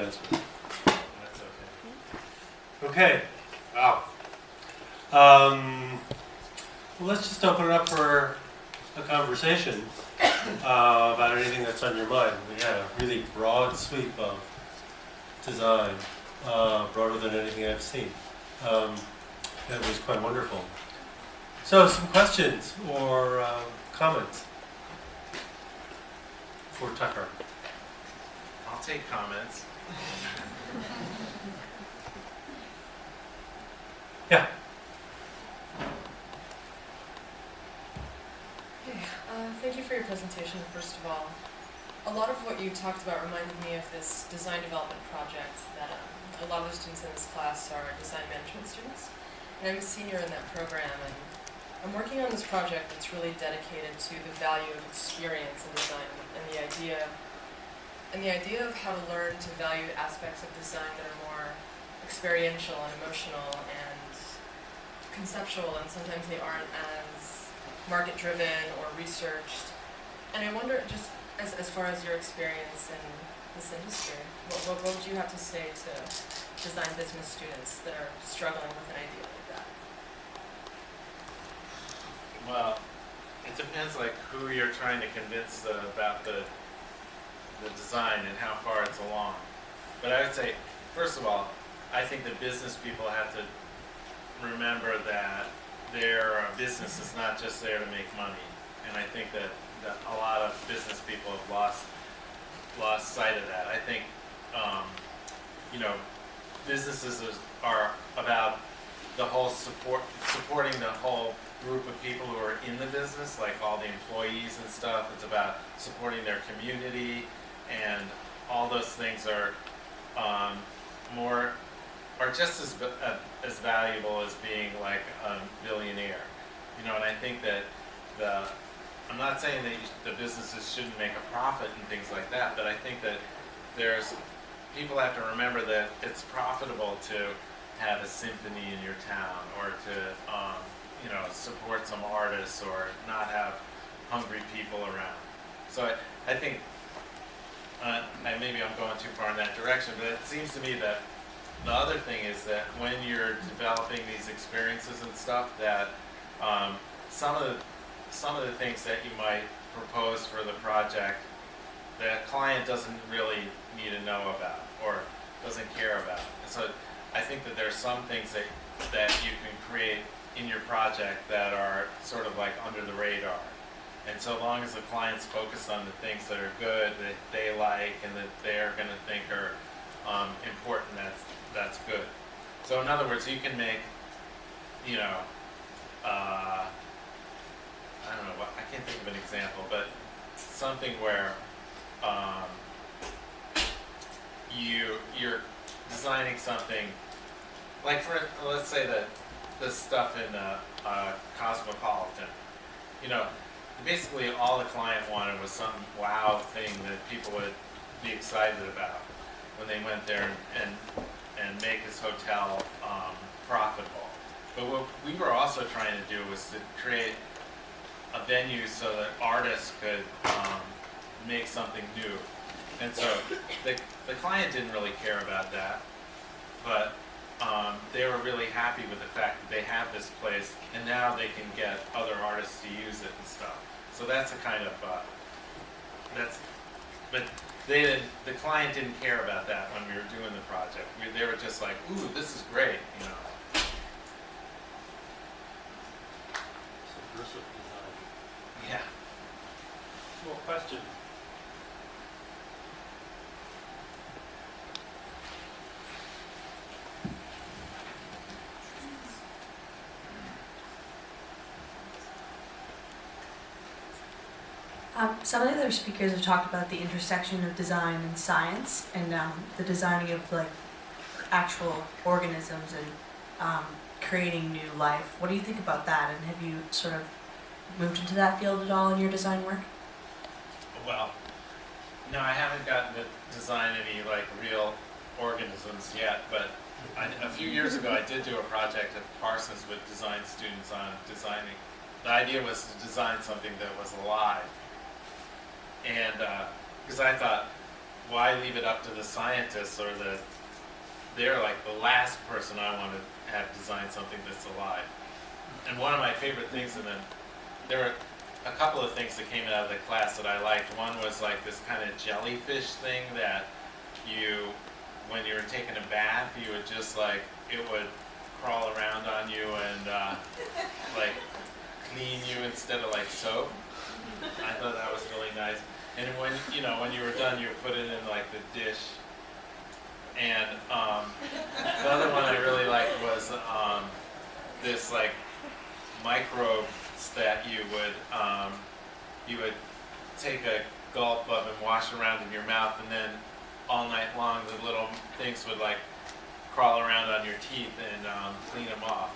answer. That's okay. Okay. Wow. Well, let's just open it up for a conversation about anything that's on your mind. We had a really broad sweep of design, broader than anything I've seen. That was quite wonderful. So, some questions or comments for Tucker? I'll take comments. Yeah. Hey, thank you for your presentation, first of all. A lot of what you talked about reminded me of this design development project that a lot of the students in this class are design management students. And I'm a senior in that program, and I'm working on this project that's really dedicated to the value of experience in design and the idea of how to learn to value aspects of design that are more experiential and emotional and conceptual, and sometimes they aren't as market-driven or researched. And I wonder, just as far as your experience in this industry, what would you have to say to design business students that are struggling with an idea like that? Well, it depends like who you're trying to convince about the design and how far it's along. But I would say, first of all, I think the business people have to remember that their business is not just there to make money. And I think that a lot of business people have lost sight of that. I think, businesses are about the whole supporting the whole group of people who are in the business, like all the employees and stuff. It's about supporting their community, and all those things are just as valuable as being like a billionaire. And I think that I'm not saying that the businesses shouldn't make a profit and things like that, but I think that people have to remember that it's profitable to have a symphony in your town, or to support some artists, or not have hungry people around. So I think maybe I'm going too far in that direction, but it seems to me that the other thing is that when you're developing these experiences and stuff, that some of the things that you might propose for the project, the client doesn't really need to know about or doesn't care about. So I think that there's some things that you can create in your project that are sort of like under the radar. And so long as the client's focused on the things that are good, that they like, and that they're going to think are important, that's good. So in other words, you can make, I don't know, I can't think of an example, but something where you're designing something, like let's say the stuff in Cosmopolitan. Basically all the client wanted was some wow thing that people would be excited about when they went there and make this hotel profitable. But what we were also trying to do was to create a venue so that artists could make something new. And so the client didn't really care about that, but they were really happy with the fact that they have this place, and now they can get other artists to use it and stuff. So that's a kind of but the client didn't care about that when we were doing the project. They were just like, ooh, this is great, Subversive design. Yeah. More questions? Some of the other speakers have talked about the intersection of design and science, and the designing of like actual organisms and creating new life. What do you think about that? And have you sort of moved into that field at all in your design work? Well, no, I haven't gotten to design any like real organisms yet, but a few years ago I did do a project at Parsons with design students on designing. The idea was to design something that was alive. And because I thought why leave it up to the scientists or they're like the last person I want to have design something that's alive. And one of my favorite things, and then there were a couple of things that came out of the class that I liked. One was like this kind of jellyfish thing that when you were taking a bath, you would just like, it would crawl around on you and like clean you instead of like soap. I thought that was really nice. And when you were done, you would put it in like the dish. And the other one I really liked was this like microbes that you would take a gulp of and wash around in your mouth, and then all night long the little things would like crawl around on your teeth and clean them off.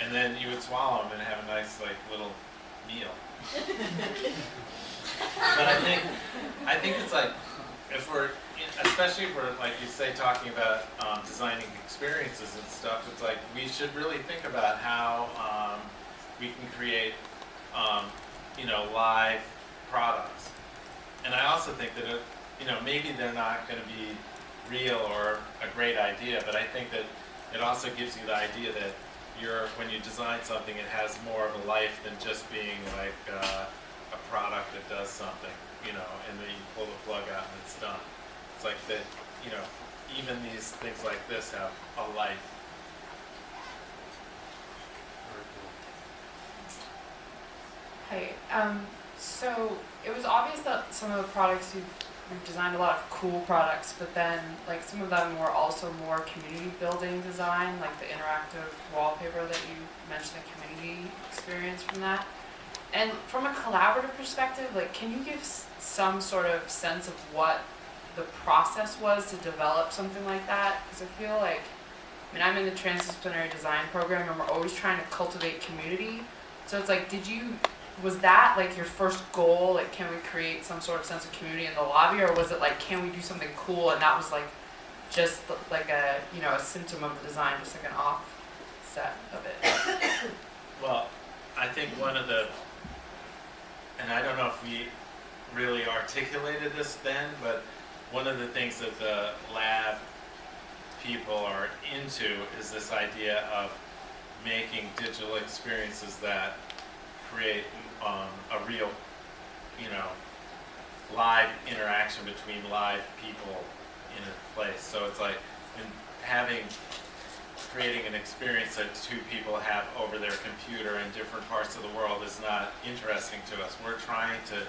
And then you would swallow them and have a nice like little meal. But I think it's like, if we're, especially if we're, like you say, talking about designing experiences and stuff, it's like we should really think about how we can create, live products. And I also think that, maybe they're not going to be real or a great idea, but I think that it also gives you the idea that when you design something, it has more of a life than just being like a product that does something, and then you pull the plug out and it's done. It's like that, even these things like this have a life. Hi. So it was obvious that some of the products you've designed a lot of cool products, but then like some of them were also more community building design, like the interactive wallpaper that you mentioned, a community experience from that. And from a collaborative perspective, like, can you give some sort of sense of what the process was to develop something like that? Because I feel like, I'm in the transdisciplinary design program, and we're always trying to cultivate community. So it's like, was that like your first goal? Like, can we create some sort of sense of community in the lobby, or was it like, can we do something cool? And that was like, just like a symptom of the design, just like an offset of it. Well, I think and I don't know if we really articulated this then, but one of the things that the lab people are into is this idea of making digital experiences that create a real, live interaction between live people in a place. So it's like creating an experience that two people have over their computer in different parts of the world is not interesting to us. We're trying to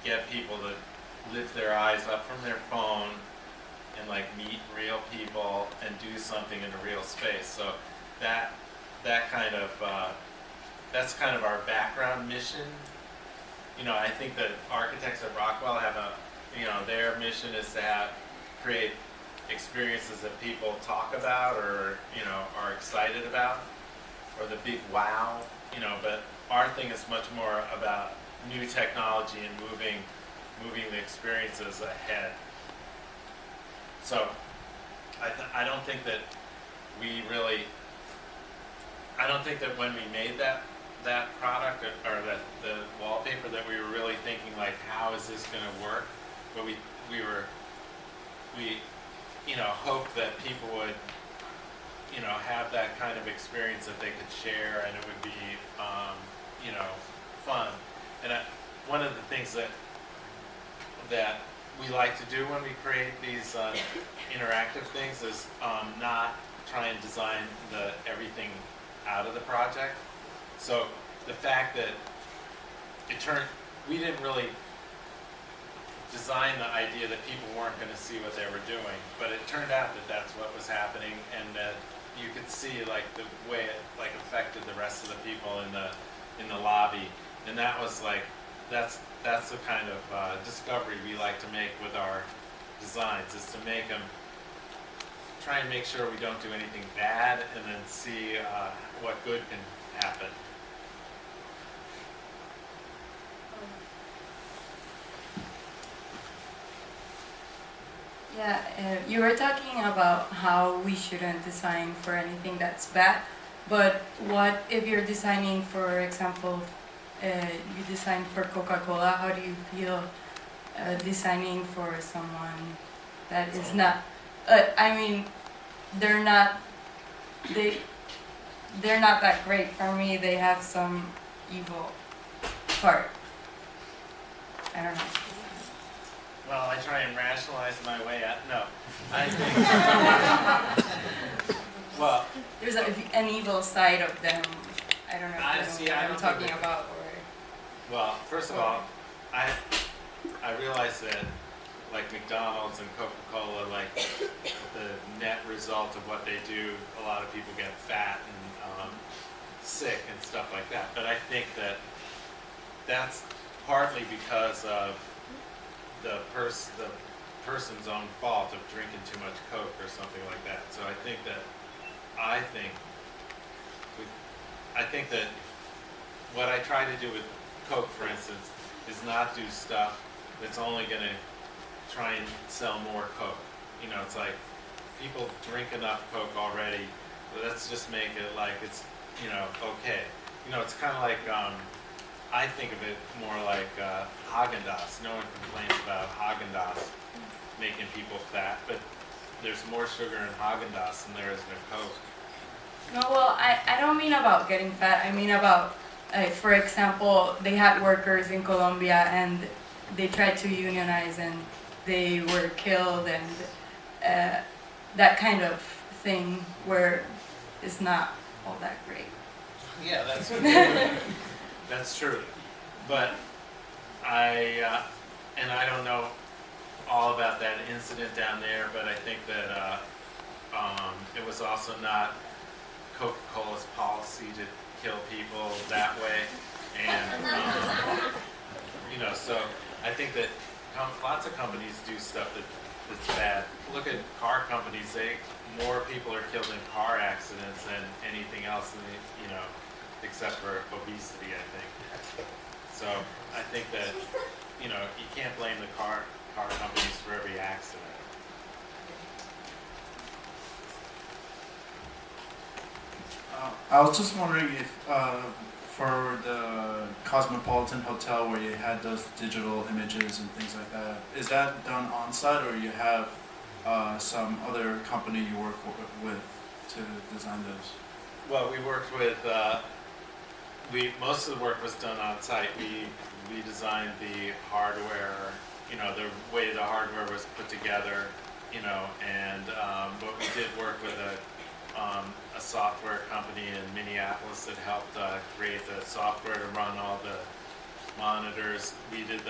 get people to lift their eyes up from their phone and like meet real people and do something in a real space. So that's kind of our background mission. I think that architects at Rockwell have their mission is to create experiences that people talk about or are excited about, or the big wow. But our thing is much more about new technology and moving the experiences ahead. So I don't think that when we made that product or the wallpaper that we were really thinking like, how is this going to work? But we hope that people would have that kind of experience that they could share, and it would be fun. And one of the things that we like to do when we create these interactive things is not try and design everything out of the project. So the fact that we didn't really design the idea that people weren't going to see what they were doing, but it turned out that that's what was happening, and that you could see like the way it like affected the rest of the people in the lobby, and that was like that's the kind of discovery we like to make with our designs, is to try and make sure we don't do anything bad, and then see what good can happen. Yeah, you were talking about how we shouldn't design for anything that's bad, but what if you're designing, for example, you design for Coca-Cola, how do you feel designing for someone that is not. I mean, they're not. They're not that great for me. They have some evil part. I don't know. Well, I try and rationalize my way out. No, I think. Well, There's an evil side of them. I don't know if I you know see, what I I'm don't talking think about. well, first of all, I realize that like McDonald's and Coca-Cola, like the net result of what they do, a lot of people get fat and sick and stuff like that. But I think that that's partly because of the person's own fault of drinking too much Coke or something like that. So I think that what I try to do with Coke, for instance, is not do stuff that's only going to try and sell more Coke. You know, it's like people drink enough Coke already. Let's just make it like it's, you know, okay. You know, it's kind of like I think of it more like Haagen-Dazs. No one complains about Haagen-Dazs making people fat, but there's more sugar in Haagen-Dazs than there is in a Coke. No, well, I don't mean about getting fat. I mean about, for example, they had workers in Colombia and they tried to unionize and they were killed and that kind of thing where it's not all that great. Yeah, that's true. But I don't know all about that incident down there, but I think that it was also not Coca-Cola's policy to kill people that way, and you know, so I think that lots of companies do stuff that's bad. Look at car companies; more people are killed in car accidents than anything else, you know, except for obesity, I think. So I think that, you know, you can't blame the car companies for every accident. I was just wondering if, for the Cosmopolitan Hotel where you had those digital images and things like that, is that done on site or you have some other company you work with to design those? Well, we worked with, most of the work was done on site. We designed the hardware, you know, the way the hardware was put together, you know, and but we did work with a software company in Minneapolis that helped create the software to run all the monitors. We did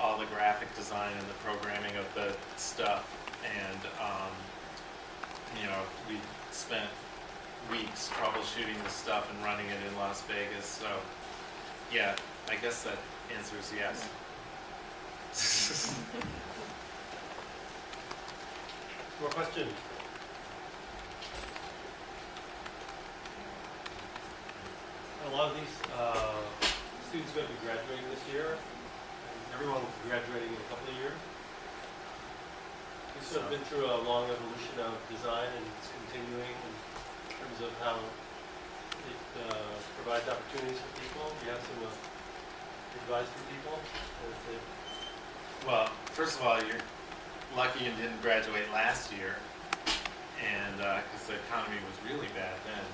all the graphic design and the programming of the stuff, and you know, we spent weeks troubleshooting the stuff and running it in Las Vegas. So yeah, I guess that answers yes. More questions? A lot of these students are going to be graduating this year, and everyone will be graduating in a couple of years. We've sort of been through a long evolution of design, and it's continuing in terms of how it provides opportunities for people. Do you have some advice for people? Well, first of all, you're lucky you didn't graduate last year, and because the economy was really bad then.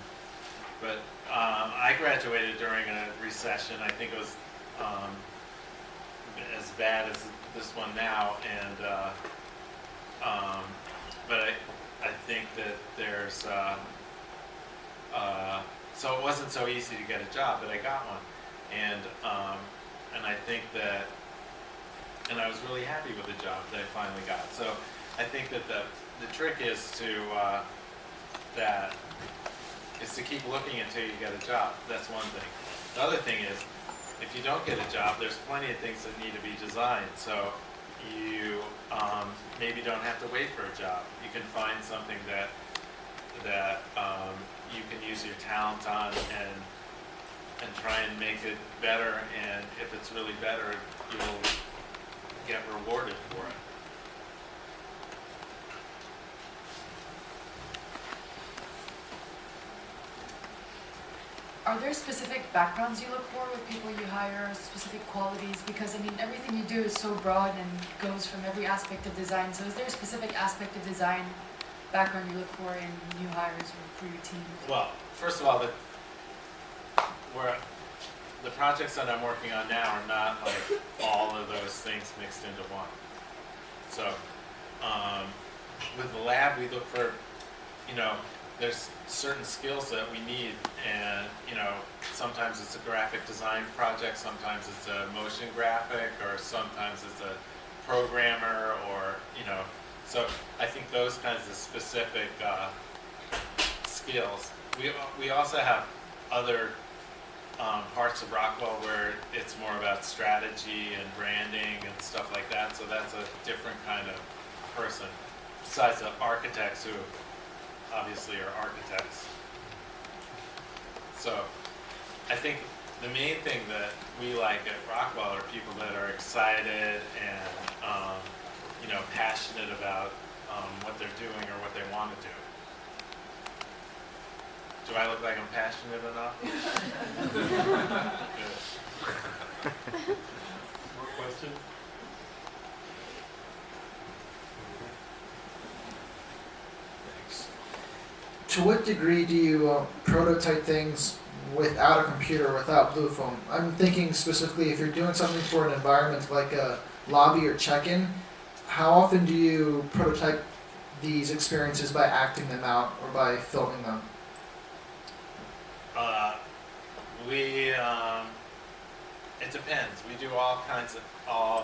But I graduated during a recession. I think it was as bad as this one now, and but I think that there's so it wasn't so easy to get a job, but I got one, and I think that, and I was really happy with the job that I finally got. So I think that the trick is to keep looking until you get a job. That's one thing. The other thing is, if you don't get a job, there's plenty of things that need to be designed. So you maybe don't have to wait for a job. You can find something that you can use your talent on and try and make it better. And if it's really better, you'll get rewarded for it. are there specific backgrounds you look for with people you hire, specific qualities? Because I mean, everything you do is so broad and goes from every aspect of design. So is there a specific aspect of design background you look for in new hires or for your team? Well, first of all, the projects that I'm working on now are not like all of those things mixed into one. So, with the lab, we look for, you know, there's certain skills that we need, and you know, sometimes it's a graphic design project, sometimes it's a motion graphic, or sometimes it's a programmer, or you know, so I think those kinds of specific skills. We also have other parts of Rockwell where it's more about strategy and branding and stuff like that, so that's a different kind of person, besides the architects who obviously are architects. So I think the main thing that we like at Rockwell are people that are excited and you know, passionate about what they're doing or what they want to do. Do I look like I'm passionate enough? Good. More questions? To what degree do you prototype things without a computer, without Blue Phone? I'm thinking specifically if you're doing something for an environment like a lobby or check-in, how often do you prototype these experiences by acting them out or by filming them? It depends. We do all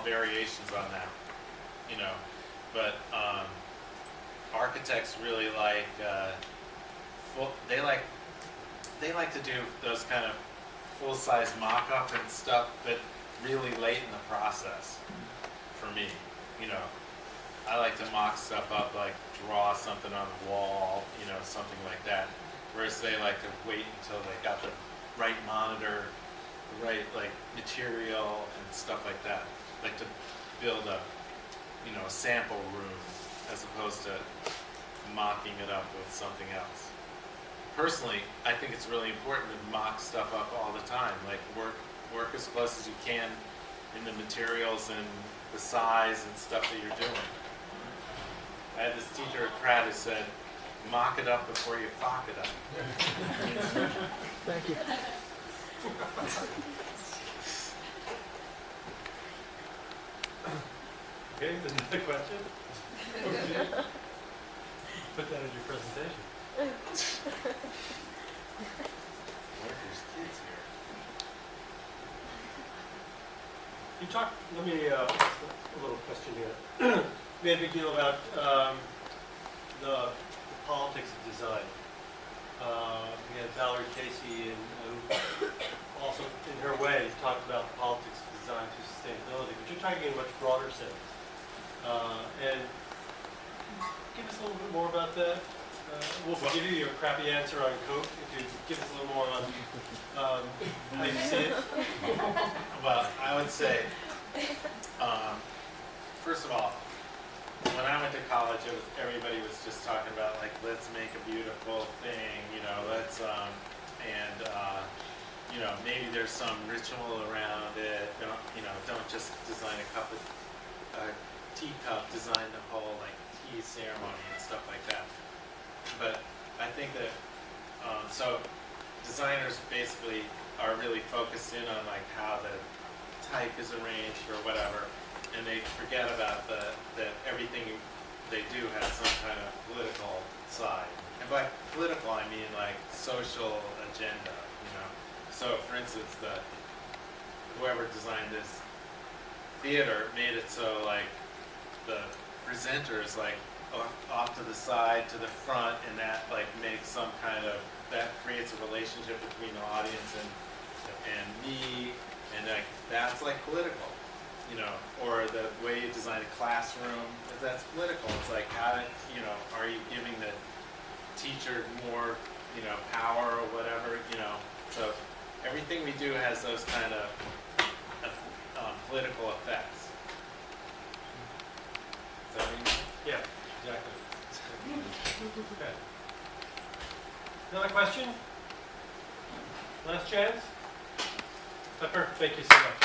variations on that, you know, but architects really like, they like to do those kind of full-size mock-up and stuff, but really late in the process, for me, you know. I like to mock stuff up, like draw something on the wall, you know, something like that. Whereas they like to wait until they got the right monitor, the right like material and stuff like that. Like to build a, you know, a sample room as opposed to mocking it up with something else. Personally, I think it's really important to mock stuff up all the time. Like work as close as you can in the materials and the size and stuff that you're doing. I had this teacher at Pratt who said, mock it up before you fuck it up. Thank you. Okay, another question? Put that in your presentation. What if there's kids here? You talked, let me, a little question here. We had a big deal about the politics of design. We had Valerie Casey, who also, in her way, talked about the politics of design through sustainability, but you're talking in a much broader sense. And give us a little bit more about that. We'll give you your crappy answer on Coke if you give us a little more on how you see it. Well, I would say, first of all, when I went to college, everybody was just talking about like, let's make a beautiful thing, you know, let's, you know, maybe there's some ritual around it. Don't just design a teacup, design the whole like tea ceremony and stuff like that. But I think that, so designers basically are really focused in on like how the type is arranged or whatever, and they forget about that everything they do has some kind of political side. And by political, I mean like social agenda, you know. So for instance, whoever designed this theater made it so like the presenter is like off to the side, to the front, and that like makes some kind of, that creates a relationship between the audience and me, and like that's like political, you know. Or the way you design a classroom, that's political. It's like how, you know, are you giving the teacher more, you know, power or whatever, you know. So everything we do has those kind of political effects. Is that what you mean? Yeah, exactly. Okay. Another question? Last chance? Pepper, thank you so much.